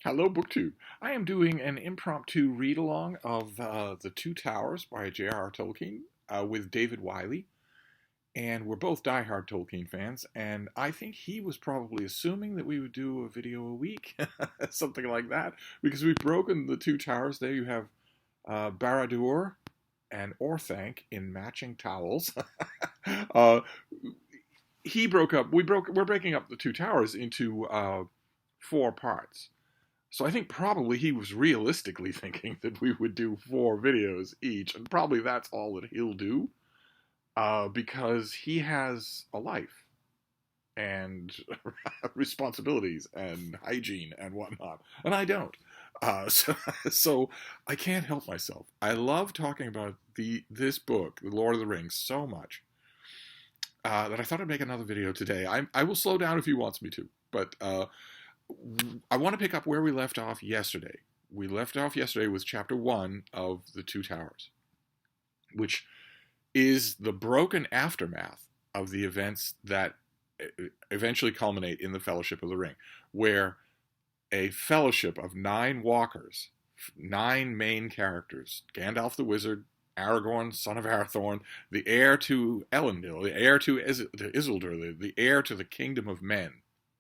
Hello, BookTube. I am doing an impromptu read along of The Two Towers by J.R.R. Tolkien with David Wiley. And we're both diehard Tolkien fans, and I think he was probably assuming that we would do a video a week, something like that, because we've broken The Two Towers. There you have Barad-dûr and Orthanc in matching towels. uh, we're breaking up The Two Towers into four parts. So I think probably he was realistically thinking that we would do four videos each, and probably that's all that he'll do, because he has a life and responsibilities and hygiene and whatnot, and I don't. So I can't help myself. I love talking about this book, The Lord of the Rings, so much that I thought I'd make another video today. I will slow down if he wants me to, but I want to pick up where we left off yesterday. We left off yesterday with chapter 1 of The Two Towers, which is the broken aftermath of the events that eventually culminate in the Fellowship of the Ring, where a fellowship of 9 walkers, 9 main characters, Gandalf the Wizard, Aragorn, son of Arathorn, the heir to Elendil, the heir to Isildur, the heir to the kingdom of men,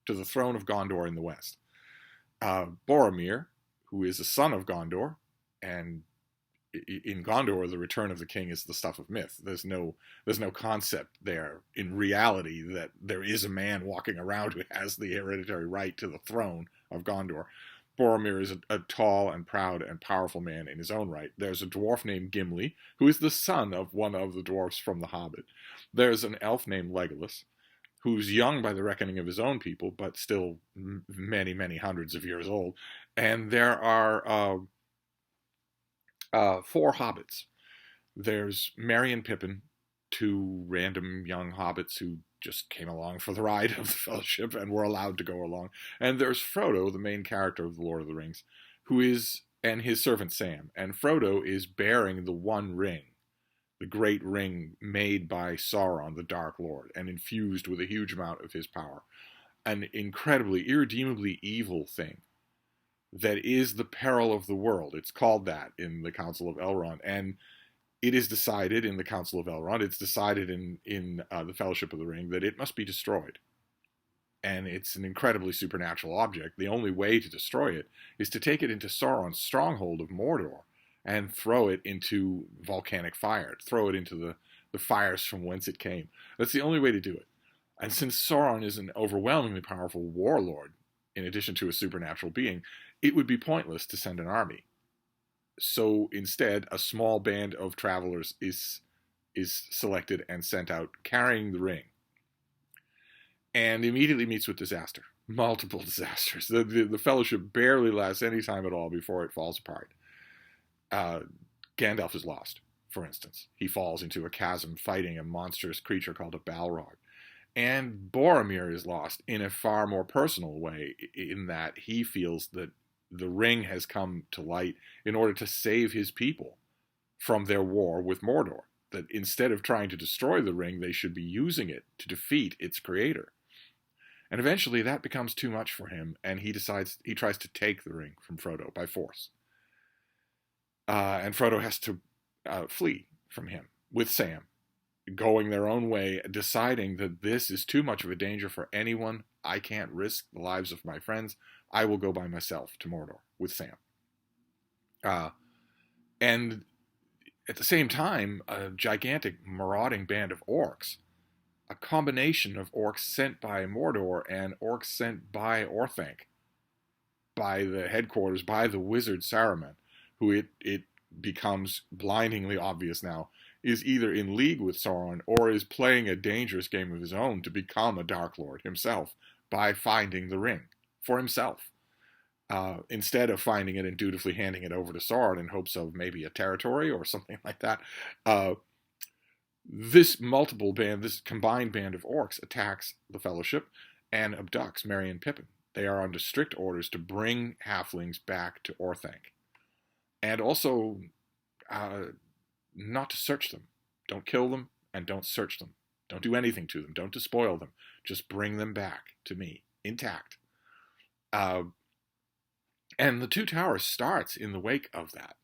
to the throne of Gondor in the west. Boromir, who is a son of Gondor, and in Gondor, the return of the king is the stuff of myth. There's no concept there in reality that there is a man walking around who has the hereditary right to the throne of Gondor. Boromir is a tall and proud and powerful man in his own right. There's a dwarf named Gimli, who is the son of one of the dwarfs from The Hobbit. There's an elf named Legolas, who's young by the reckoning of his own people, but still many, many hundreds of years old. And there are 4 hobbits. There's Merry and Pippin, 2 random young hobbits who just came along for the ride of the Fellowship and were allowed to go along. And there's Frodo, the main character of The Lord of the Rings, and his servant Sam. And Frodo is bearing the One Ring, the great ring made by Sauron, the Dark Lord, and infused with a huge amount of his power. An incredibly, irredeemably evil thing that is the peril of the world. It's called that in the Council of Elrond, and it is decided in the Council of Elrond, it's decided in the Fellowship of the Ring, that it must be destroyed. And it's an incredibly supernatural object. The only way to destroy it is to take it into Sauron's stronghold of Mordor, and throw it into volcanic fire, throw it into the fires from whence it came. That's the only way to do it. And since Sauron is an overwhelmingly powerful warlord, in addition to a supernatural being, it would be pointless to send an army. So instead, a small band of travelers is selected and sent out carrying the ring, and immediately meets with disaster. Multiple disasters. The Fellowship barely lasts any time at all before it falls apart. Gandalf is lost, for instance. He falls into a chasm fighting a monstrous creature called a Balrog. And Boromir is lost in a far more personal way, in that he feels that the ring has come to light in order to save his people from their war with Mordor. That instead of trying to destroy the ring, they should be using it to defeat its creator. And eventually that becomes too much for him, and he tries to take the ring from Frodo by force. And Frodo has to flee from him with Sam, going their own way, deciding that this is too much of a danger for anyone. I can't risk the lives of my friends. I will go by myself to Mordor with Sam. And at the same time, a gigantic marauding band of orcs, a combination of orcs sent by Mordor and orcs sent by Orthanc, by the headquarters, by the wizard Saruman, who it becomes blindingly obvious now is either in league with Sauron or is playing a dangerous game of his own to become a Dark Lord himself by finding the ring for himself, instead of finding it and dutifully handing it over to Sauron in hopes of maybe a territory or something like that. This combined band of orcs attacks the Fellowship and abducts Merry and Pippin. They are under strict orders to bring halflings back to Orthanc. And also not to search them. Don't kill them and don't search them. Don't do anything to them. Don't despoil them. Just bring them back to me, intact. And the Two Towers starts in the wake of that.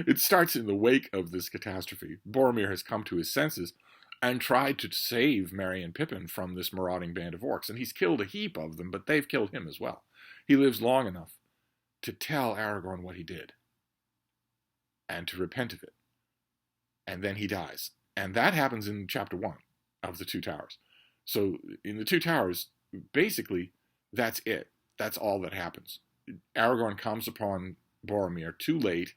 It starts in the wake of this catastrophe. Boromir has come to his senses and tried to save Merry and Pippin from this marauding band of orcs, and he's killed a heap of them, but they've killed him as well. He lives long enough to tell Aragorn what he did and to repent of it. And then he dies. And that happens in chapter 1 of The Two Towers. So in The Two Towers, basically, that's it. That's all that happens. Aragorn comes upon Boromir too late,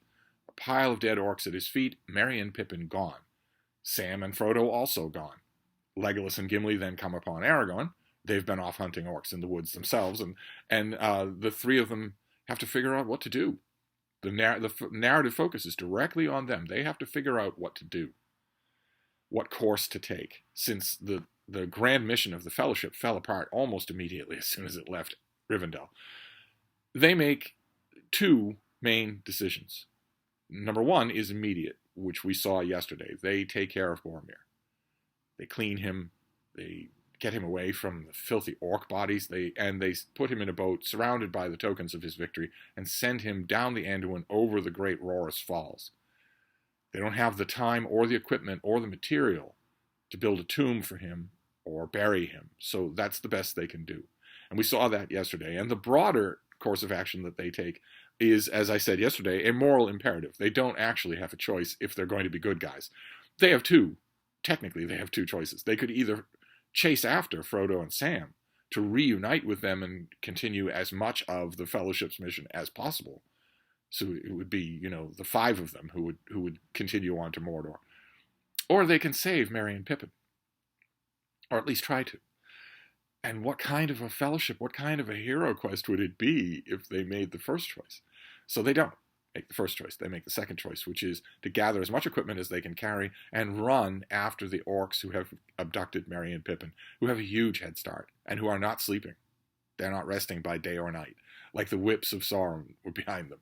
a pile of dead orcs at his feet, Merry and Pippin gone. Sam and Frodo also gone. Legolas and Gimli then come upon Aragorn. They've been off hunting orcs in the woods themselves, and the three of them have to figure out what to do. The narrative focus is directly on them. They have to figure out what to do, what course to take, since the grand mission of the Fellowship fell apart almost immediately as soon as it left Rivendell. They make two main decisions. Number one is immediate, which we saw yesterday. They take care of Boromir. They clean him. They get him away from the filthy orc bodies. They put him in a boat surrounded by the tokens of his victory and send him down the Anduin over the great Rhoris Falls. They don't have the time or the equipment or the material to build a tomb for him or bury him. So that's the best they can do. And we saw that yesterday. And the broader course of action that they take is, as I said yesterday, a moral imperative. They don't actually have a choice if they're going to be good guys. They have two. Technically, they have two choices. They could either chase after Frodo and Sam to reunite with them and continue as much of the Fellowship's mission as possible. So it would be, the five of them who would continue on to Mordor. Or they can save Merry and Pippin. Or at least try to. And what kind of a fellowship, what kind of a hero quest would it be if they made the first choice? So they don't make the first choice. They make the second choice, which is to gather as much equipment as they can carry and run after the orcs who have abducted Merry and Pippin, who have a huge head start and who are not sleeping. They're not resting by day or night, like the whips of Sauron were behind them.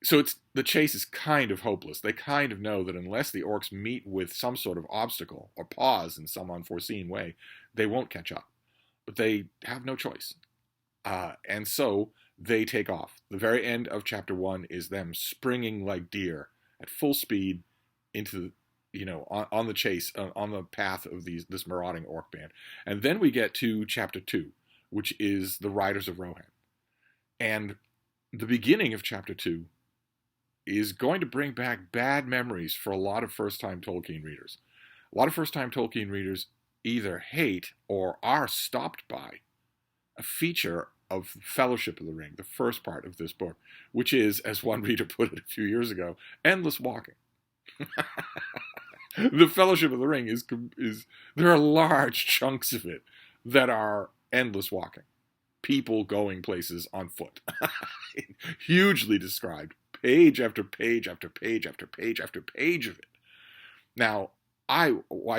So the chase is kind of hopeless. They kind of know that unless the orcs meet with some sort of obstacle or pause in some unforeseen way, they won't catch up. But they have no choice. And so they take off. The very end of chapter 1 is them springing like deer at full speed into, on the chase, on the path of this marauding orc band. And then we get to chapter 2, which is the Riders of Rohan. And the beginning of chapter 2 is going to bring back bad memories for a lot of first-time Tolkien readers. A lot of first-time Tolkien readers either hate or are stopped by a feature of Fellowship of the Ring, the first part of this book, which is, as one reader put it a few years ago, endless walking. The Fellowship of the Ring is there are large chunks of it that are endless walking. People going places on foot. Hugely described. Page after page after page after page after page of it. Now, I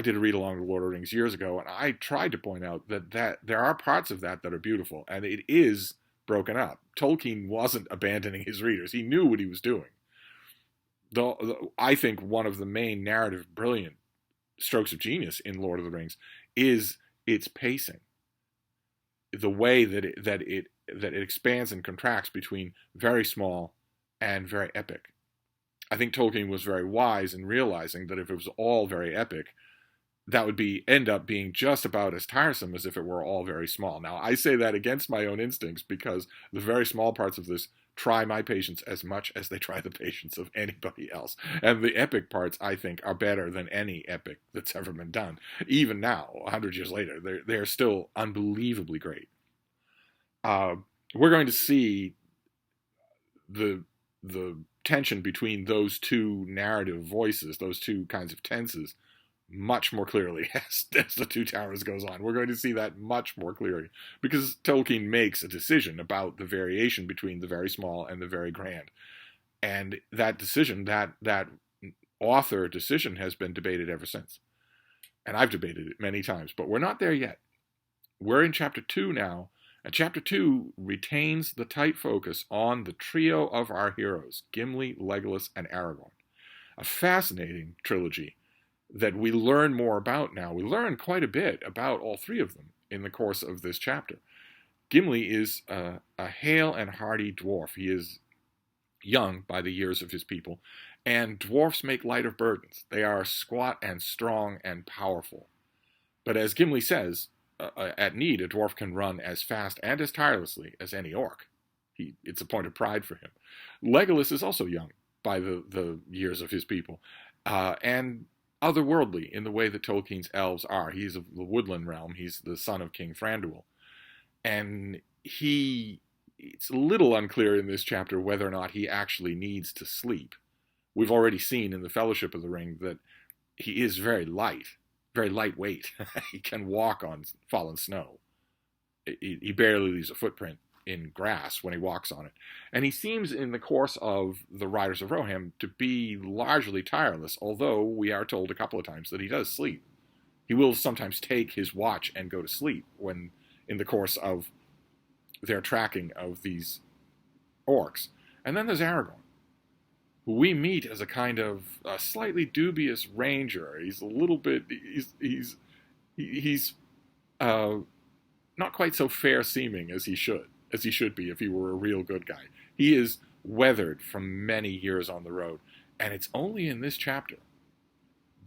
did a read-along to Lord of the Rings years ago, and I tried to point out that there are parts of that are beautiful, and it is broken up. Tolkien wasn't abandoning his readers. He knew what he was doing. I think one of the main narrative brilliant strokes of genius in Lord of the Rings is its pacing. The way that it expands and contracts between very small and very epic. I think Tolkien was very wise in realizing that if it was all very epic, that would end up being just about as tiresome as if it were all very small. Now, I say that against my own instincts because the very small parts of this try my patience as much as they try the patience of anybody else. And the epic parts, I think, are better than any epic that's ever been done. Even now, 100 years later, they're still unbelievably great. We're going to see the tension between those two narrative voices, those two kinds of tenses, much more clearly as the Two Towers goes on. We're going to see that much more clearly because Tolkien makes a decision about the variation between the very small and the very grand. And that decision, that author decision has been debated ever since. And I've debated it many times, but we're not there yet. We're in chapter 2 now. And chapter 2 retains the tight focus on the trio of our heroes, Gimli, Legolas, and Aragorn. A fascinating trilogy that we learn more about now. We learn quite a bit about all three of them in the course of this chapter. Gimli is a hale and hearty dwarf. He is young by the years of his people, and dwarfs make light of burdens. They are squat and strong and powerful. But as Gimli says, at need, a dwarf can run as fast and as tirelessly as any orc. It's a point of pride for him. Legolas is also young by the years of his people, and otherworldly in the way that Tolkien's elves are. He's of the woodland realm. He's the son of King Thranduil. And it's a little unclear in this chapter whether or not he actually needs to sleep. We've already seen in the Fellowship of the Ring that he is very lightweight. He can walk on fallen snow. He barely leaves a footprint in grass when he walks on it. And he seems, in the course of the Riders of Rohan, to be largely tireless, although we are told a couple of times that he does sleep. He will sometimes take his watch and go to sleep when, in the course of their tracking of these orcs. And then there's Aragorn, who we meet as a kind of a slightly dubious ranger. He's a little bit, he's not quite so fair-seeming as he should be if he were a real good guy. He is weathered from many years on the road, and it's only in this chapter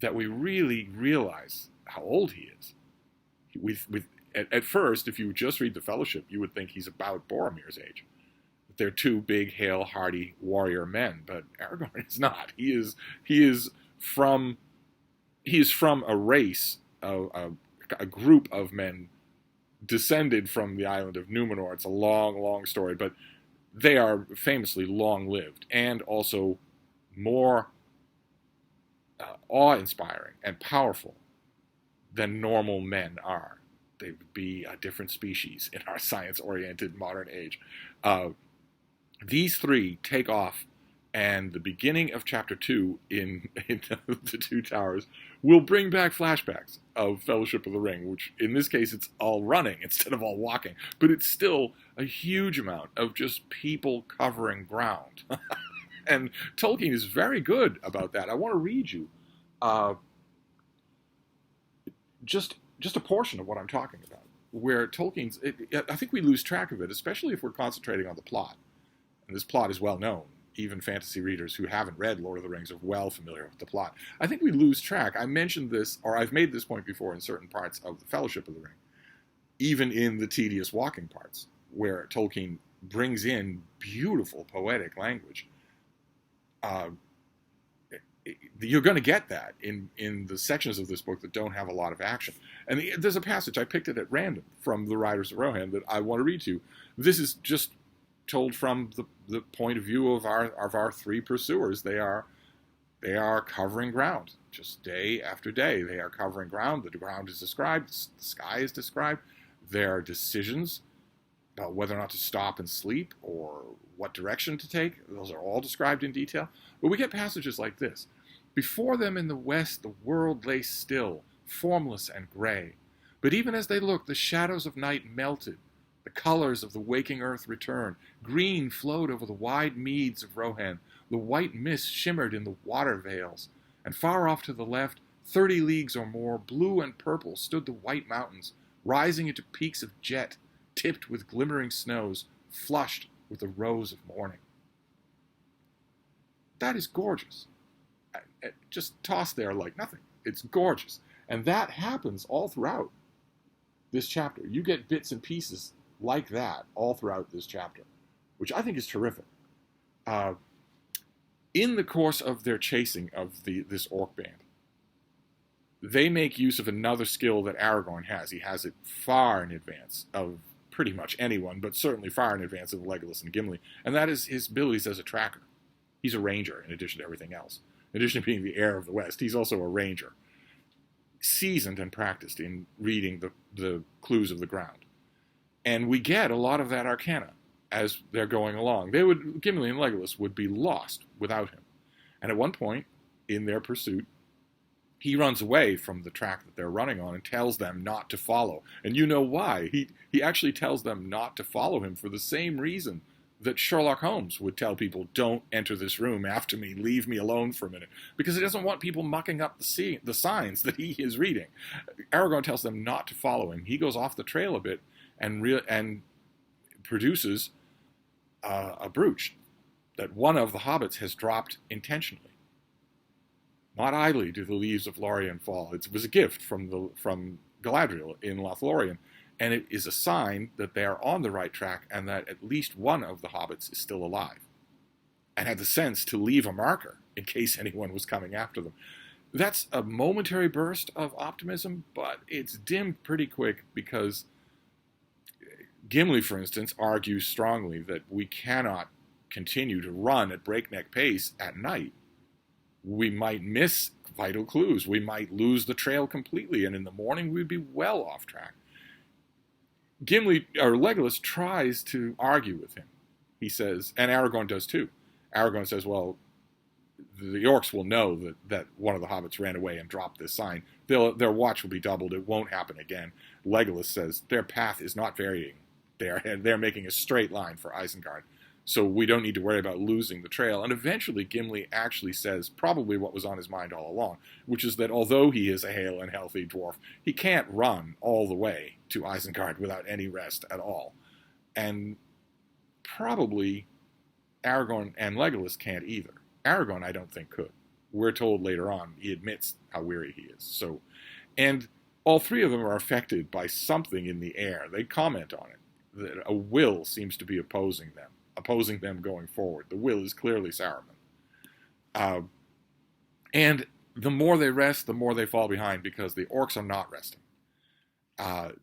that we really realize how old he is. At first, if you just read the Fellowship, you would think he's about Boromir's age. They're two big, hale, hardy warrior men, but Aragorn is not. He is from a race, a group of men descended from the island of Numenor. It's a long, long story, but they are famously long-lived and also more awe-inspiring and powerful than normal men are. They would be a different species in our science-oriented modern age. These three take off, and the beginning of Chapter 2 in The Two Towers will bring back flashbacks of Fellowship of the Ring, which in this case it's all running instead of all walking. But it's still a huge amount of just people covering ground. And Tolkien is very good about that. I want to read you just a portion of what I'm talking about, where Tolkien's, I think we lose track of it, especially if we're concentrating on the plot. And this plot is well known. Even fantasy readers who haven't read Lord of the Rings are well familiar with the plot. I think we lose track. I mentioned this, or I've made this point before in certain parts of the Fellowship of the Ring, even in the tedious walking parts, where Tolkien brings in beautiful poetic language. You're going to get that in the sections of this book that don't have a lot of action. And there's a passage, I picked it at random, from the Riders of Rohan that I want to read to you. This is just told from the point of view of our three pursuers. They are covering ground, just day after day. They are covering ground. The ground is described. The sky is described. Their decisions about whether or not to stop and sleep or what direction to take, those are all described in detail. But we get passages like this. Before them in the west, the world lay still, formless and gray. But even as they looked, the shadows of night melted. The colors of the waking earth returned. Green flowed over the wide meads of Rohan. The white mist shimmered in the water vales. And far off to the left, 30 leagues or more, blue and purple, stood the white mountains, rising into peaks of jet, tipped with glimmering snows, flushed with the rose of morning. That is gorgeous. Just tossed there like nothing. It's gorgeous. And that happens all throughout this chapter. You get bits and pieces like that all throughout this chapter, which I think is terrific. In the course of their chasing of this orc band, they make use of another skill that Aragorn has. He has it far in advance of pretty much anyone, but certainly far in advance of Legolas and Gimli, and that is his abilities as a tracker. He's a ranger in addition to everything else. In addition to being the heir of the West, he's also a ranger, seasoned and practiced in reading the clues of the ground. And we get a lot of that arcana as they're going along. Gimli and Legolas would be lost without him. And at one point in their pursuit, he runs away from the track that they're running on and tells them not to follow. And you know why. He actually tells them not to follow him for the same reason that Sherlock Holmes would tell people, don't enter this room after me, leave me alone for a minute. Because he doesn't want people mucking up the signs that he is reading. Aragorn tells them not to follow him. He goes off the trail a bit and produces a brooch that one of the hobbits has dropped intentionally. Not idly do the leaves of Lorien fall. It was a gift from Galadriel in Lothlorien, and it is a sign that they are on the right track and that at least one of the hobbits is still alive, and had the sense to leave a marker in case anyone was coming after them. That's a momentary burst of optimism, but it's dimmed pretty quick because Gimli, for instance, argues strongly that we cannot continue to run at breakneck pace at night. We might miss vital clues. We might lose the trail completely, and in the morning we'd be well off track. Legolas tries to argue with him. He says, and Aragorn does too. Aragorn says, well, the orcs will know that one of the hobbits ran away and dropped this sign. Their watch will be doubled. It won't happen again. Legolas says, their path is not varying. They're making a straight line for Isengard. So we don't need to worry about losing the trail. And eventually Gimli actually says probably what was on his mind all along, which is that although he is a hale and healthy dwarf, he can't run all the way to Isengard without any rest at all. And probably Aragorn and Legolas can't either. Aragorn, I don't think, could. We're told later on he admits how weary he is. And all three of them are affected by something in the air. They comment on it. That a will seems to be opposing them going forward. The will is clearly Saruman. And the more they rest, the more they fall behind because the orcs are not resting.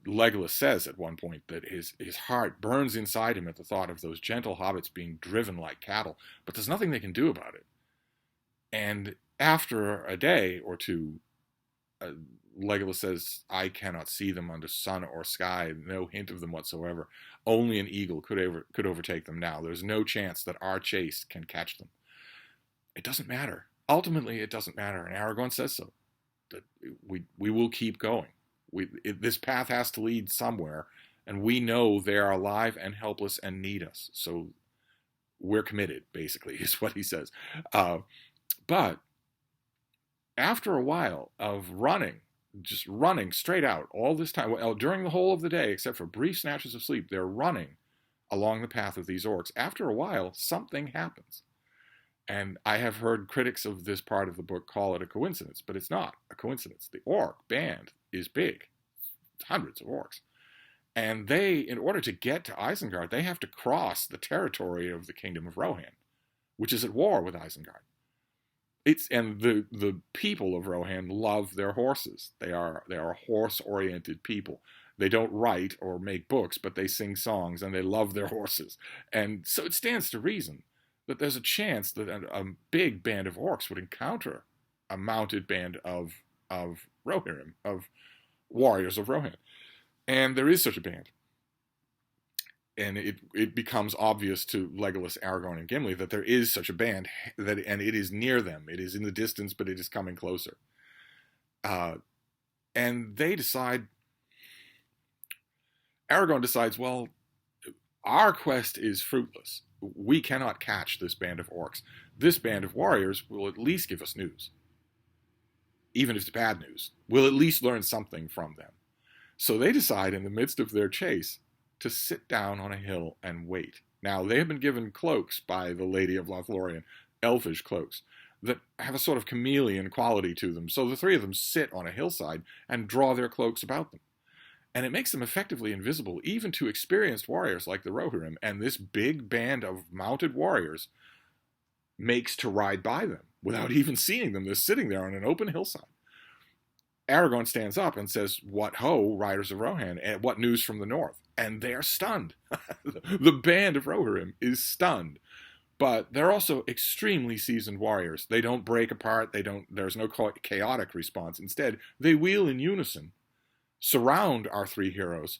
Legolas says at one point that his heart burns inside him at the thought of those gentle hobbits being driven like cattle, but there's nothing they can do about it. And after a day or two, Legolas says, I cannot see them under sun or sky, no hint of them whatsoever. Only an eagle could overtake them now. There's no chance that our chase can catch them. It doesn't matter. Ultimately, it doesn't matter, and Aragorn says so. That we will keep going. This path has to lead somewhere, and we know they are alive and helpless and need us. So we're committed, basically, is what he says. But after a while of just running straight out all this time, during the whole of the day, except for brief snatches of sleep, they're running along the path of these orcs. After a while, something happens. And I have heard critics of this part of the book call it a coincidence, but it's not a coincidence. The orc band is big, hundreds of orcs. And they, in order to get to Isengard, they have to cross the territory of the kingdom of Rohan, which is at war with Isengard. And the people of Rohan love their horses. They are horse-oriented people. They don't write or make books, but they sing songs, and they love their horses. And so it stands to reason that there's a chance that a big band of orcs would encounter a mounted band of Rohirrim, of warriors of Rohan. And there is such a band. And it becomes obvious to Legolas, Aragorn, and Gimli that there is such a band, and it is near them. It is in the distance, but it is coming closer. And they decide, Aragorn decides, well, our quest is fruitless. We cannot catch this band of orcs. This band of warriors will at least give us news. Even if it's bad news, we'll at least learn something from them. So they decide, in the midst of their chase, to sit down on a hill and wait. Now, they have been given cloaks by the Lady of Lothlorien, elfish cloaks, that have a sort of chameleon quality to them. So the three of them sit on a hillside and draw their cloaks about them. And it makes them effectively invisible, even to experienced warriors like the Rohirrim. And this big band of mounted warriors makes to ride by them without even seeing them. They're sitting there on an open hillside. Aragorn stands up and says, "What ho, riders of Rohan, and what news from the north?" And they are stunned. The band of Rohirrim is stunned. But they're also extremely seasoned warriors. They don't break apart. There's no chaotic response. Instead, they wheel in unison, surround our three heroes,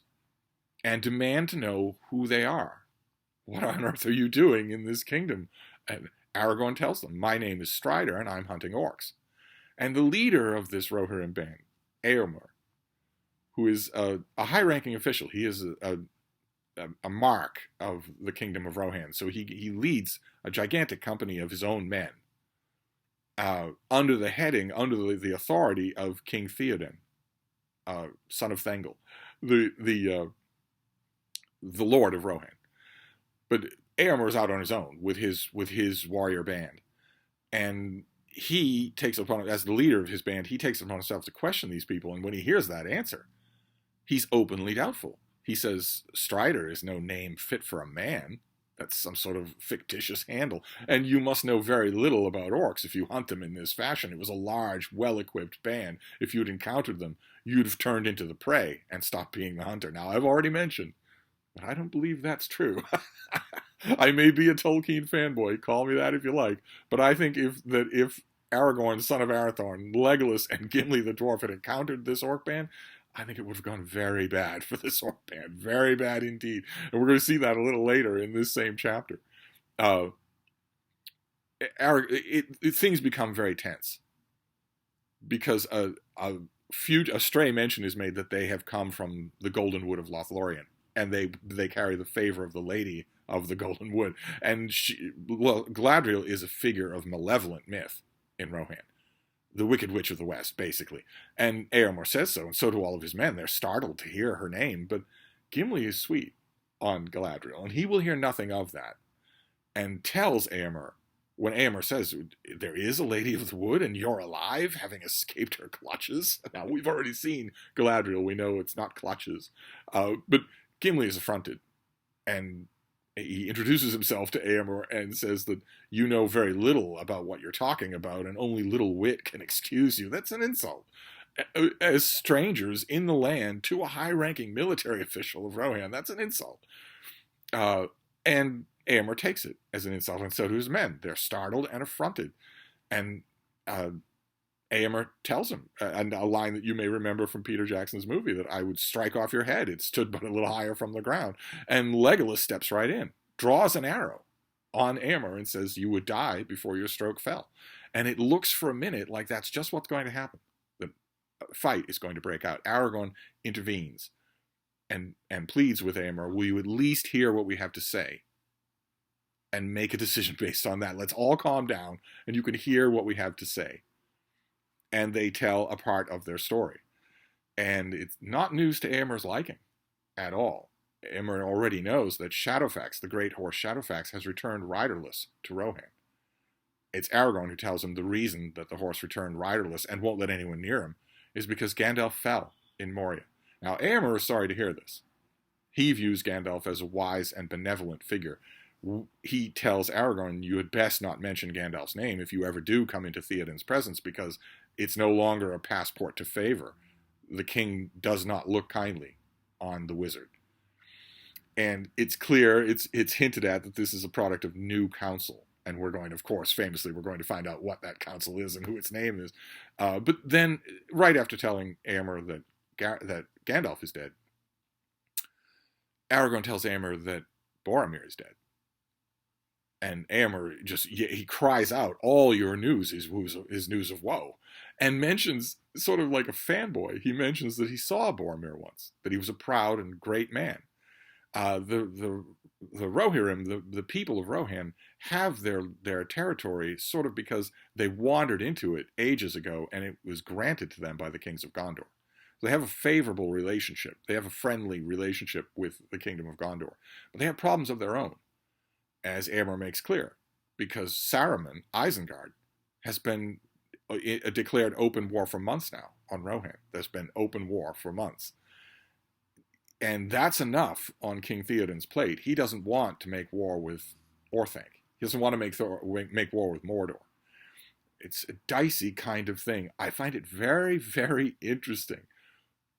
and demand to know who they are. What on earth are you doing in this kingdom? And Aragorn tells them, "My name is Strider, and I'm hunting orcs." And the leader of this Rohirrim band, Eomer, who is a high-ranking official, he is a mark of the kingdom of Rohan. So he leads a gigantic company of his own men under the authority of King Theoden, son of Thengel, the Lord of Rohan. But Éomer's out on his own with his warrior band, and he takes it upon, as the leader of his band, he takes it upon himself to question these people. And when he hears that answer, he's openly doubtful. He says, Strider is no name fit for a man. That's some sort of fictitious handle. And you must know very little about orcs if you hunt them in this fashion. It was a large, well-equipped band. If you'd encountered them, you'd have turned into the prey and stopped being the hunter. Now, I've already mentioned, but I don't believe that's true. I may be a Tolkien fanboy, call me that if you like, but I think if Aragorn, son of Arathorn, Legolas, and Gimli the dwarf had encountered this orc band, I think it would have gone very bad for this orc band. Very bad indeed. And we're going to see that a little later in this same chapter. Things become very tense because a stray mention is made that they have come from the Golden Wood of Lothlorien, and they carry the favor of the Lady of the Golden Wood. And Galadriel is a figure of malevolent myth in Rohan. The Wicked Witch of the West, basically. And Éomer says so, and so do all of his men. They're startled to hear her name, but Gimli is sweet on Galadriel, and he will hear nothing of that, and tells Éomer, when Éomer says, there is a Lady of the Wood, and you're alive, having escaped her clutches. Now, we've already seen Galadriel. We know it's not clutches. But Gimli is affronted, and he introduces himself to Éomer and says that you know very little about what you're talking about, and only little wit can excuse you. That's an insult. As strangers in the land to a high-ranking military official of Rohan, that's an insult. And Éomer takes it as an insult, and so do his men. They're startled and affronted. And Éomer tells him, and a line that you may remember from Peter Jackson's movie, that I would strike off your head. It stood but a little higher from the ground. And Legolas steps right in, draws an arrow on Éomer and says, you would die before your stroke fell. And it looks for a minute like that's just what's going to happen. The fight is going to break out. Aragorn intervenes and pleads with Éomer, will you at least hear what we have to say and make a decision based on that? Let's all calm down and you can hear what we have to say. And they tell a part of their story. And it's not news to Éomer's liking at all. Éomer already knows that Shadowfax, the great horse Shadowfax, has returned riderless to Rohan. It's Aragorn who tells him the reason that the horse returned riderless and won't let anyone near him is because Gandalf fell in Moria. Now, Éomer is sorry to hear this. He views Gandalf as a wise and benevolent figure. He tells Aragorn, you had best not mention Gandalf's name if you ever do come into Theoden's presence, because it's no longer a passport to favor. The king does not look kindly on the wizard. And it's clear, it's hinted at that this is a product of new council. And we're going to, of course, famously, we're going to find out what that council is and who its name is. But then, right after telling Éomer that Gandalf is dead, Aragorn tells Éomer that Boromir is dead. And Éomer he cries out, all your news is news of woe. And mentions, sort of like a fanboy, he mentions that he saw Boromir once, that he was a proud and great man. The Rohirrim, the people of Rohan, have their territory sort of because they wandered into it ages ago and it was granted to them by the kings of Gondor. They have a favorable relationship. They have a friendly relationship with the kingdom of Gondor. But they have problems of their own, as Éomer makes clear, because Saruman, Isengard, has been declared open war for months now on Rohan. There's been open war for months. And that's enough on King Theoden's plate. He doesn't want to make war with Orthanc. He doesn't want to make war with Mordor. It's a dicey kind of thing. I find it very, very interesting,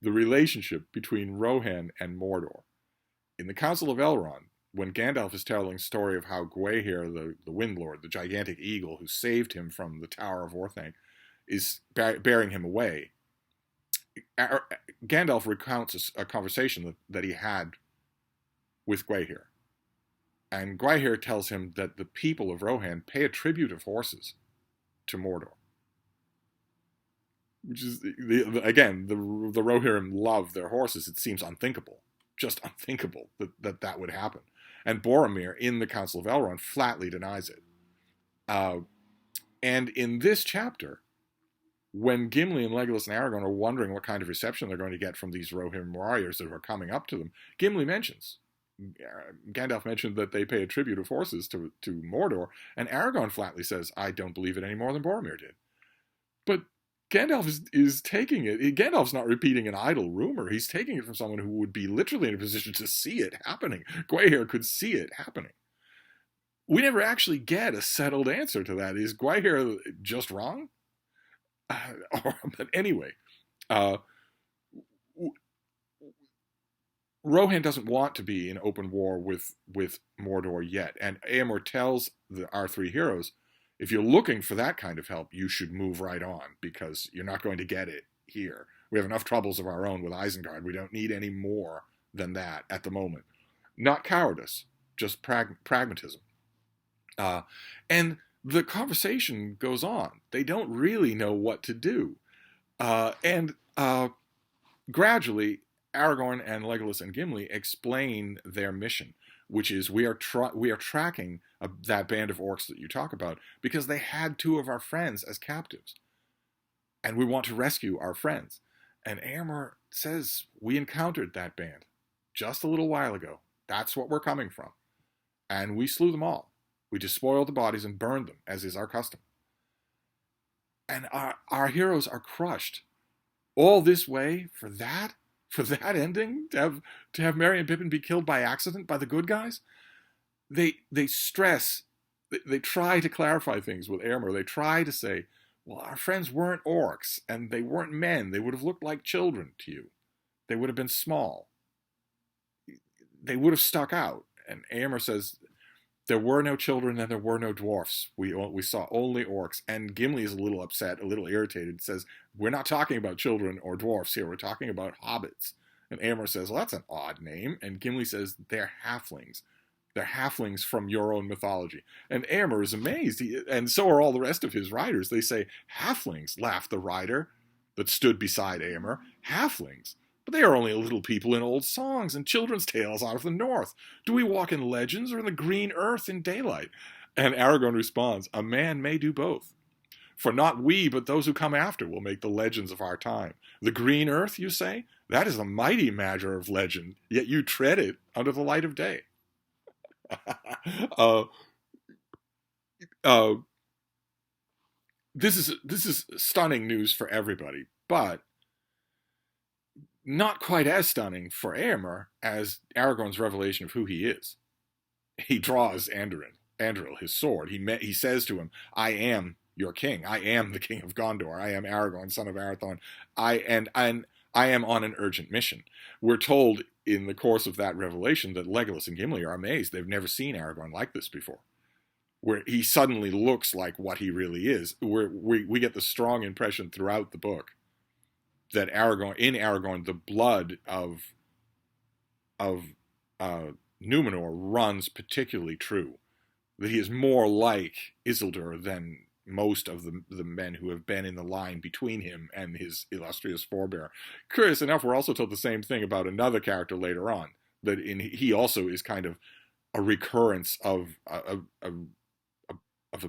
the relationship between Rohan and Mordor. In the Council of Elrond, when Gandalf is telling the story of how Gwaihir, the Windlord, the gigantic eagle who saved him from the Tower of Orthanc, is bearing him away, Gandalf recounts a conversation that he had with Gwaihir. And Gwaihir tells him that the people of Rohan pay a tribute of horses to Mordor. Which is, again, the Rohirrim love their horses. It seems unthinkable, just unthinkable that would happen. And Boromir, in the Council of Elrond, flatly denies it. And in this chapter, when Gimli and Legolas and Aragorn are wondering what kind of reception they're going to get from these Rohirrim warriors that are coming up to them, Gimli mentions Gandalf mentioned that they pay a tribute of horses to Mordor, and Aragorn flatly says, I don't believe it any more than Boromir did. But Gandalf is taking it. Gandalf's not repeating an idle rumor. He's taking it from someone who would be literally in a position to see it happening. Gwaihir could see it happening. We never actually get a settled answer to that. Is Gwaihir just wrong? But anyway, Rohan doesn't want to be in open war with Mordor yet, and Éomer tells our three heroes, if you're looking for that kind of help, you should move right on, because you're not going to get it here. We have enough troubles of our own with Isengard. We don't need any more than that at the moment. Not cowardice, just pragmatism. And the conversation goes on. They don't really know what to do. And gradually, Aragorn and Legolas and Gimli explain their mission, which is we are tracking that band of orcs that you talk about because they had two of our friends as captives, and we want to rescue our friends. And Éomer says, we encountered that band just a little while ago. That's what we're coming from. And we slew them all. We despoiled the bodies and burned them, as is our custom. And our heroes are crushed. All this way for that? For that ending? To have Merry and Pippin be killed by accident by the good guys? They stress, they try to clarify things with Éomer. They try to say, well, our friends weren't orcs, and they weren't men. They would have looked like children to you. They would have been small. They would have stuck out. And Éomer says, there were no children and there were no dwarfs. We saw only orcs. And Gimli is a little upset, a little irritated, says, we're not talking about children or dwarfs here. We're talking about hobbits. And Éomer says, well, that's an odd name. And Gimli says, they're halflings. They're halflings from your own mythology. And Éomer is amazed. And so are all the rest of his riders. They say, halflings, laughed the rider that stood beside Éomer. Halflings? But they are only little people in old songs and children's tales out of the north. Do we walk in legends or in the green earth in daylight? And Aragorn responds, a man may do both. For not we, but those who come after will make the legends of our time. The green earth, you say? That is a mighty matter of legend, yet you tread it under the light of day. This is stunning news for everybody, but not quite as stunning for Éomer as Aragorn's revelation of who he is. He draws Anduril, his sword. He says to him, I am your king. I am the king of Gondor. I am Aragorn, son of Arathorn. I am on an urgent mission. We're told in the course of that revelation that Legolas and Gimli are amazed. They've never seen Aragorn like this before, where he suddenly looks like what he really is. We get the strong impression throughout the book that Aragorn, the blood of Númenor runs particularly true. That he is more like Isildur than most of the men who have been in the line between him and his illustrious forebear. Curious enough, we're also told the same thing about another character later on, that he also is kind of a recurrence of a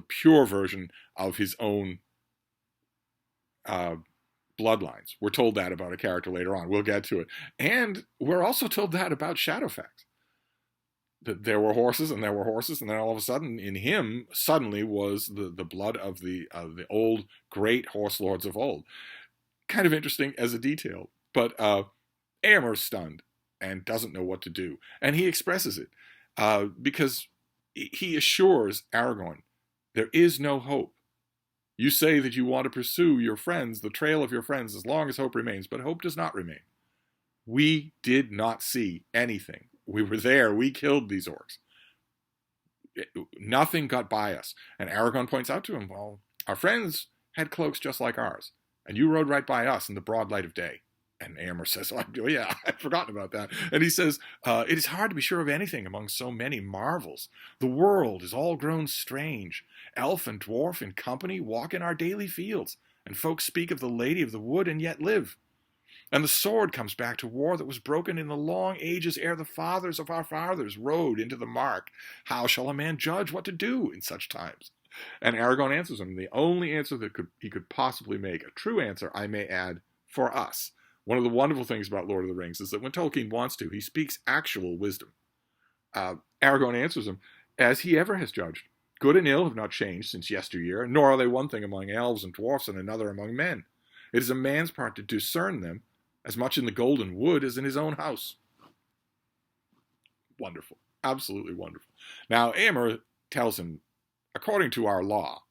pure version of his own bloodlines. We're told that about a character later on. We'll get to it. And we're also told that about Shadowfax. That there were horses and there were horses, and then all of a sudden in him suddenly was the blood of the old great horse lords of old. Kind of interesting as a detail. But Éomer's stunned and doesn't know what to do. And he expresses it because he assures Aragorn, there is no hope. You say that you want to pursue your friends, the trail of your friends, as long as hope remains, but hope does not remain. We did not see anything. We were there. We killed these orcs. Nothing got by us. And Aragorn points out to him, well, our friends had cloaks just like ours, and you rode right by us in the broad light of day. And Éomer says, oh yeah, I'd forgotten about that. And he says, it is hard to be sure of anything among so many marvels. The world is all grown strange. Elf and dwarf in company walk in our daily fields, and folks speak of the Lady of the Wood and yet live. And the sword comes back to war that was broken in the long ages ere the fathers of our fathers rode into the mark. How shall a man judge what to do in such times? And Aragorn answers him, the only answer that he could possibly make, a true answer, I may add, for us. One of the wonderful things about Lord of the Rings is that when Tolkien wants to, he speaks actual wisdom. Aragorn answers him, as he ever has judged. Good and ill have not changed since yesteryear, nor are they one thing among elves and dwarfs and another among men. It is a man's part to discern them, as much in the golden wood as in his own house. Wonderful. Absolutely wonderful. Now, Éomer tells him, according to our law,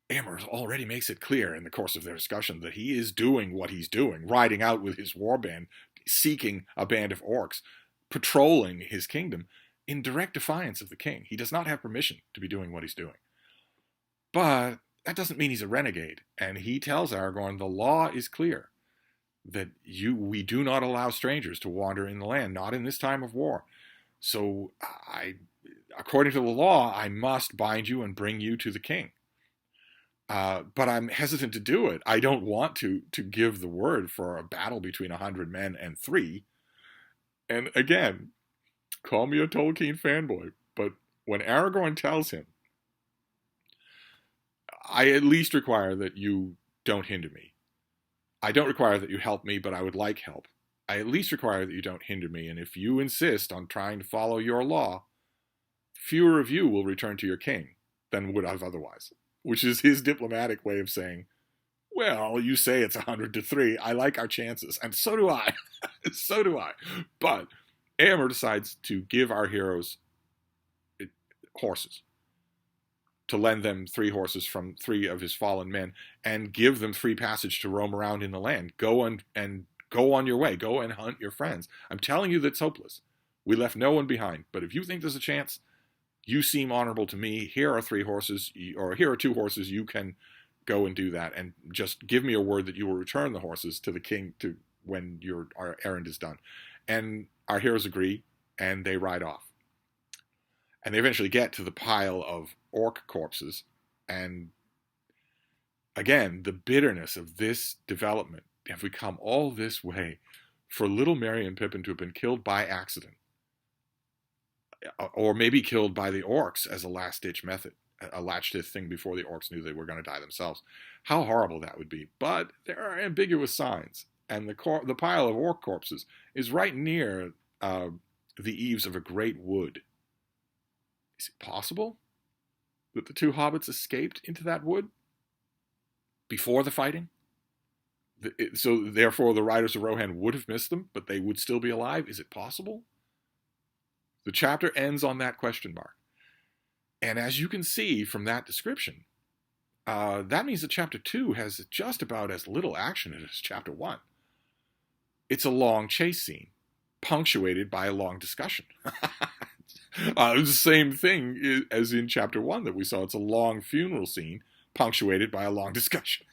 Éomer already makes it clear in the course of their discussion that he is doing what he's doing, riding out with his warband, seeking a band of orcs, patrolling his kingdom in direct defiance of the king. He does not have permission to be doing what he's doing. But that doesn't mean he's a renegade. And he tells Aragorn the law is clear, that we do not allow strangers to wander in the land, not in this time of war. So according to the law, I must bind you and bring you to the king. But I'm hesitant to do it. I don't want to give the word for a battle between 100 men and 3. And again, call me a Tolkien fanboy, but when Aragorn tells him, I at least require that you don't hinder me. I don't require that you help me, but I would like help. I at least require that you don't hinder me, and if you insist on trying to follow your law, fewer of you will return to your king than would have otherwise. Which is his diplomatic way of saying, well, you say it's 100 to 3. I like our chances, and so do I. So do I. But Éomer decides to give our heroes horses, to lend them 3 horses from 3 of his fallen men, and give them free passage to roam around in the land. Go and go on your way. Go and hunt your friends. I'm telling you that's hopeless. We left no one behind. But if you think there's a chance, you seem honorable to me. Here are 3 horses, or here are 2 horses. You can go and do that, and just give me a word that you will return the horses to the king when our errand is done. And our heroes agree, and they ride off. And they eventually get to the pile of orc corpses, and again, the bitterness of this development. Have we come all this way for little Merry and Pippin to have been killed by accident? Or maybe killed by the orcs as a last-ditch method, a latch-ditch thing before the orcs knew they were going to die themselves. How horrible that would be. But there are ambiguous signs, and the pile of orc corpses is right near the eaves of a great wood. Is it possible that the 2 hobbits escaped into that wood before the fighting? So therefore the riders of Rohan would have missed them, but they would still be alive? Is it possible? The chapter ends on that question mark. And as you can see from that description, that means that chapter 2 has just about as little action as chapter 1. It's a long chase scene, punctuated by a long discussion. The same thing as in chapter 1 that we saw. It's a long funeral scene, punctuated by a long discussion.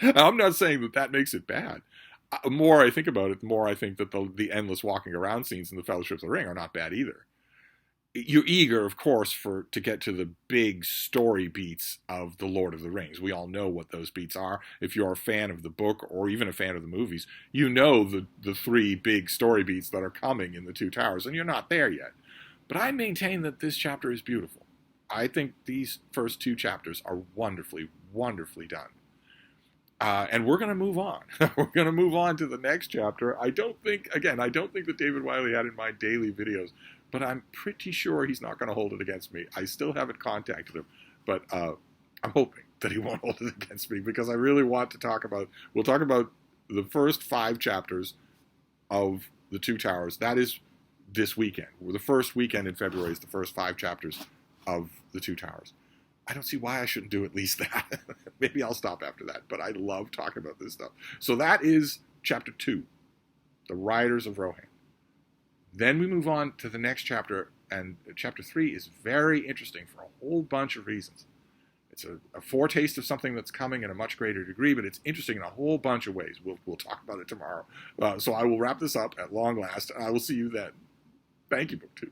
Now, I'm not saying that makes it bad. The more I think about it, the more I think that the endless walking around scenes in the Fellowship of the Ring are not bad either. You're eager, of course, to get to the big story beats of The Lord of the Rings. We all know what those beats are. If you're a fan of the book or even a fan of the movies, you know the 3 big story beats that are coming in the 2 Towers, and you're not there yet. But I maintain that this chapter is beautiful. I think these first 2 chapters are wonderfully, wonderfully done. And we're going to move on. We're going to move on to the next chapter. I don't think that David Wiley had in mind daily videos, but I'm pretty sure he's not going to hold it against me. I still haven't contacted him, but I'm hoping that he won't hold it against me, because I really want to we'll talk about the first 5 chapters of the 2 Towers. That is this weekend. The first weekend in February is the first 5 chapters of the 2 Towers. I don't see why I shouldn't do at least that. Maybe I'll stop after that, but I love talking about this stuff. So that is chapter 2, The Riders of Rohan. Then we move on to the next chapter, and chapter 3 is very interesting for a whole bunch of reasons. It's a foretaste of something that's coming in a much greater degree, but it's interesting in a whole bunch of ways. We'll talk about it tomorrow. So I will wrap this up at long last, and I will see you then. Thank you, BookTube.